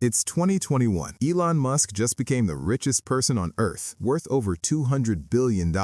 It's 2021. Elon Musk just became the richest person on Earth, worth over $200 billion.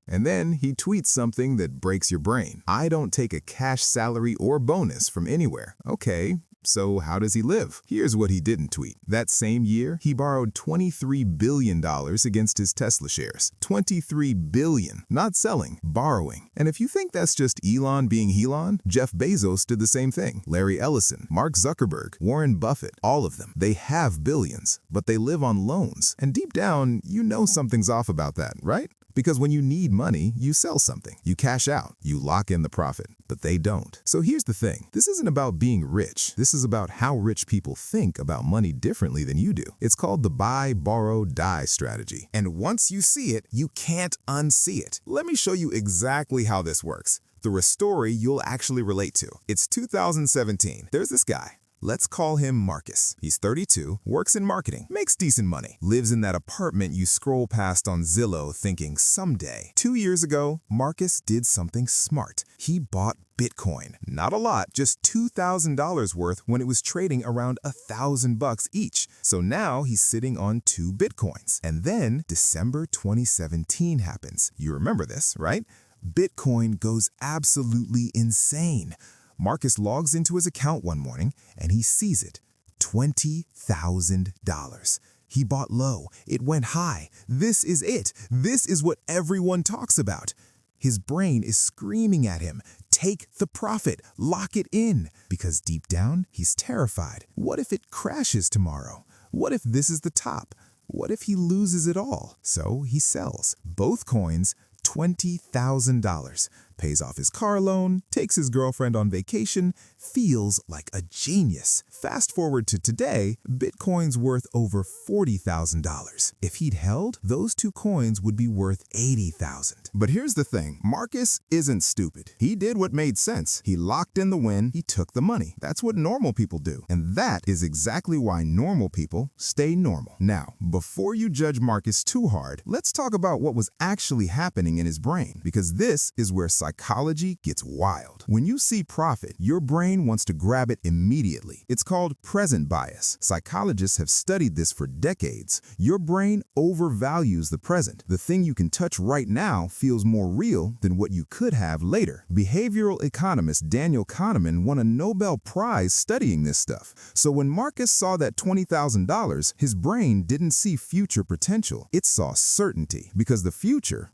And then he tweets something that breaks your brain. I don't take a cash salary or bonus from anywhere. Okay. So how does he live? Here's what he didn't tweet. That same year, he borrowed $23 billion against his Tesla shares. $23 billion. Not selling, borrowing. And if you think that's just Elon being Elon, Jeff Bezos did the same thing. Larry Ellison, Mark Zuckerberg, Warren Buffett, all of them. They have billions, but they live on loans. And deep down, you know something's off about that, right? Because when you need money, you sell something. You cash out. You lock in the profit. But they don't. So here's the thing. This isn't about being rich. This is about how rich people think about money differently than you do. It's called the buy, borrow, die strategy. And once you see it, you can't unsee it. Let me show you exactly how this works through a story you'll actually relate to. It's 2017. There's this guy. Let's call him Marcus. He's 32, works in marketing, makes decent money, lives in that apartment you scroll past on Zillow thinking someday. 2 years ago, Marcus did something smart. He bought Bitcoin. Not a lot, just $2,000 worth when it was trading around $1,000 each. So now he's sitting on 2 Bitcoins. And then December 2017 happens. You remember this, right? Bitcoin goes absolutely insane. Marcus logs into his account one morning and he sees it. $20,000. He bought low. It went high. This is it. This is what everyone talks about. His brain is screaming at him, take the profit, lock it in. Because deep down, he's terrified. What if it crashes tomorrow? What if this is the top? What if he loses it all? So he sells both coins, $20,000, pays off his car loan, takes his girlfriend on vacation, feels like a genius. Fast forward to today, Bitcoin's worth over $40,000. If he'd held, those 2 coins would be worth $80,000. But here's the thing, Marcus isn't stupid. He did what made sense. He locked in the win, he took the money. That's what normal people do. And that is exactly why normal people stay normal. Now, before you judge Marcus too hard, let's talk about what was actually happening in his brain, because this is where psychology gets wild. When you see profit, your brain wants to grab it immediately. It's called present bias. Psychologists have studied this for decades. Your brain overvalues the present. The thing you can touch right now feels more real than what you could have later. Behavioral economist Daniel Kahneman won a Nobel Prize studying this stuff. So when Marcus saw that $20,000, his brain didn't see future potential. It saw certainty, because the future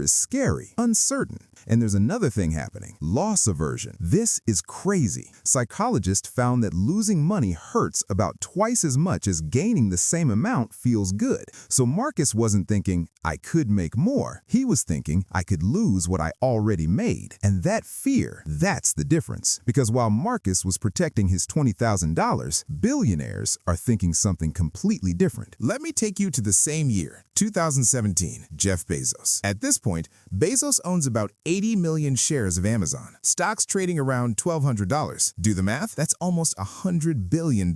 is scary, uncertain. And there's another thing happening, loss aversion. This is crazy. Psychologists found that losing money hurts about twice as much as gaining the same amount feels good. So Marcus wasn't thinking, I could make more. He was thinking, I could lose what I already made. And that fear, that's the difference. Because while Marcus was protecting his $20,000, billionaires are thinking something completely different. Let me take you to the same year, 2017, Jeff Bezos. At this point, Bezos owns about 80 million shares of Amazon. Stocks trading around $1,200. Do the math? That's almost $100 billion.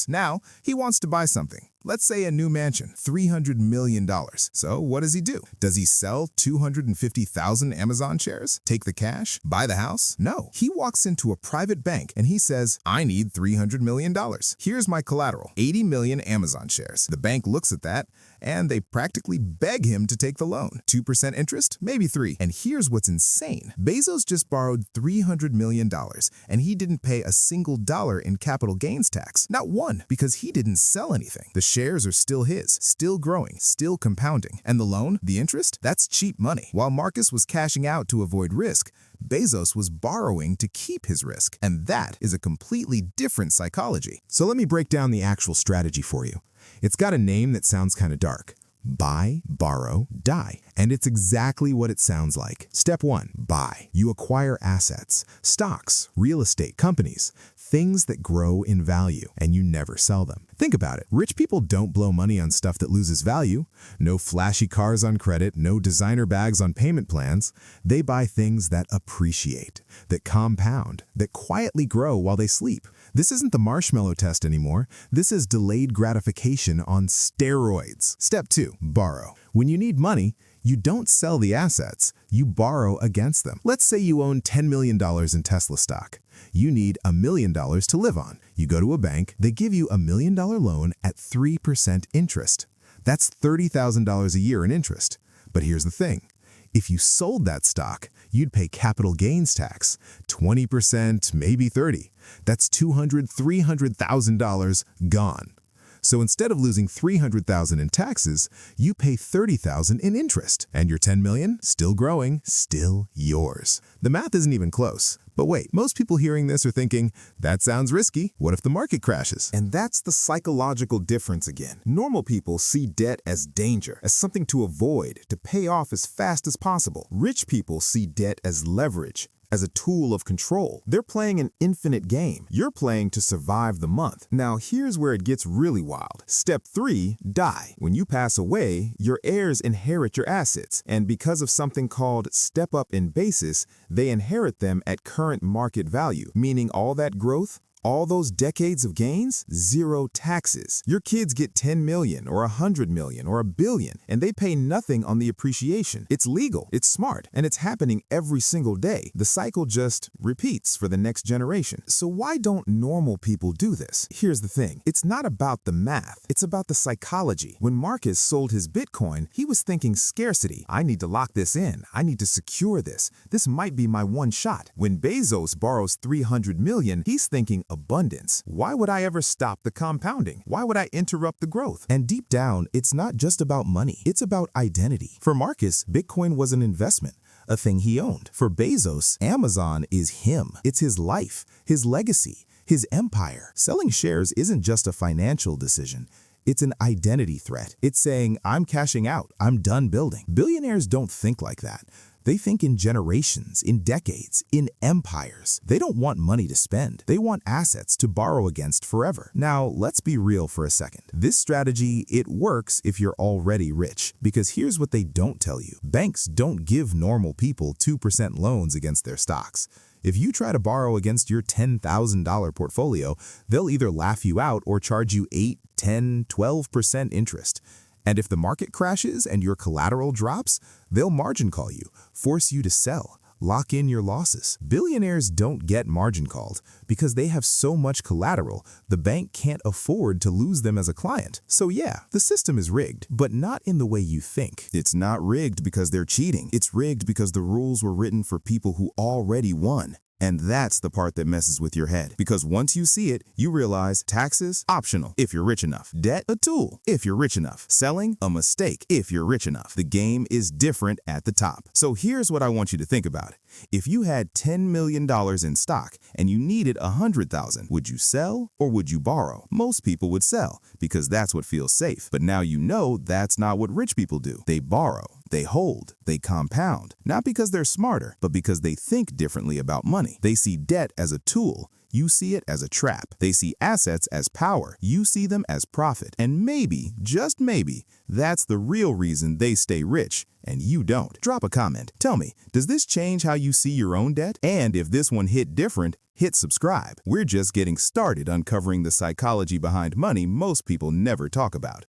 Now, he wants to buy something. Let's say a new mansion, $300 million. So what does he do? Does he sell 250,000 Amazon shares? Take the cash? Buy the house? No. He walks into a private bank and he says, I need $300 million. Here's my collateral, 80 million Amazon shares. The bank looks at that and they practically beg him to take the loan. 2% interest? Maybe 3%. And here's what's insane. Bezos just borrowed $300 million and he didn't pay a single dollar in capital gains tax. Not one, because he didn't sell anything. The shares are still his, still growing, still compounding. And the loan, the interest, that's cheap money. While Marcus was cashing out to avoid risk, Bezos was borrowing to keep his risk. And that is a completely different psychology. So let me break down the actual strategy for you. It's got a name that sounds kind of dark. Buy, borrow, die. And it's exactly what it sounds like. Step 1, buy. You acquire assets, stocks, real estate, companies, things that grow in value, and you never sell them. Think about it. Rich people don't blow money on stuff that loses value. No flashy cars on credit, no designer bags on payment plans. They buy things that appreciate, that compound, that quietly grow while they sleep. This isn't the marshmallow test anymore. This is delayed gratification on steroids. Step 2, borrow. When you need money, You don't sell the assets, you borrow against them. Let's say you own $10 million in Tesla stock. You need $1 million to live on. You go to a bank, they give you $1 million loan at 3% interest. That's $30,000 a year in interest. But here's the thing. If you sold that stock, you'd pay capital gains tax, 20%, maybe 30%. That's $200,000, $300,000 gone. So instead of losing $300,000 in taxes, you pay $30,000 in interest. And your $10 million, still growing, still yours. The math isn't even close. But wait, most people hearing this are thinking, that sounds risky. What if the market crashes? And that's the psychological difference again. Normal people see debt as danger, as something to avoid, to pay off as fast as possible. Rich people see debt as leverage, as a tool of control. They're playing an infinite game. You're playing to survive the month. Now, here's where it gets really wild. Step 3, die. When you pass away, your heirs inherit your assets. And because of something called step up in basis, they inherit them at current market value, meaning all that growth, all those decades of gains, 0 taxes. Your kids get 10 million or 100 million or $1 billion, and they pay nothing on the appreciation. It's legal, it's smart, and it's happening every single day. The cycle just repeats for the next generation. So why don't normal people do this? Here's the thing. It's not about the math. It's about the psychology. When Marcus sold his Bitcoin, he was thinking scarcity. I need to lock this in. I need to secure this. This might be my one shot. When Bezos borrows 300 million, he's thinking abundance. Why would I ever stop the compounding? Why would I interrupt the growth? And deep down, it's not just about money. It's about identity. For Marcus, Bitcoin was an investment, a thing he owned. For Bezos, Amazon is him. It's his life, his legacy, his empire. Selling shares isn't just a financial decision. It's an identity threat. It's saying, I'm cashing out. I'm done building. Billionaires don't think like that. They think in generations, in decades, in empires. They don't want money to spend. They want assets to borrow against forever. Now, let's be real for a second. This strategy, it works if you're already rich. Because here's what they don't tell you. Banks don't give normal people 2% loans against their stocks. If you try to borrow against your $10,000 portfolio, they'll either laugh you out or charge you 8, 10, 12% interest. And if the market crashes and your collateral drops, they'll margin call you, force you to sell, lock in your losses. Billionaires don't get margin called because they have so much collateral, the bank can't afford to lose them as a client. So yeah, the system is rigged, but not in the way you think. It's not rigged because they're cheating. It's rigged because the rules were written for people who already won. And that's the part that messes with your head. Because once you see it, you realize taxes, optional if you're rich enough. Debt, a tool if you're rich enough. Selling, a mistake if you're rich enough. The game is different at the top. So here's what I want you to think about. If you had $10 million in stock and you needed $100,000, would you sell or would you borrow? Most people would sell because that's what feels safe. But now you know that's not what rich people do. They borrow. They hold, they compound, not because they're smarter, but because they think differently about money. They see debt as a tool. You see it as a trap. They see assets as power. You see them as profit. And maybe, just maybe, that's the real reason they stay rich and you don't. Drop a comment. Tell me, does this change how you see your own debt? And if this one hit different, hit subscribe. We're just getting started uncovering the psychology behind money most people never talk about.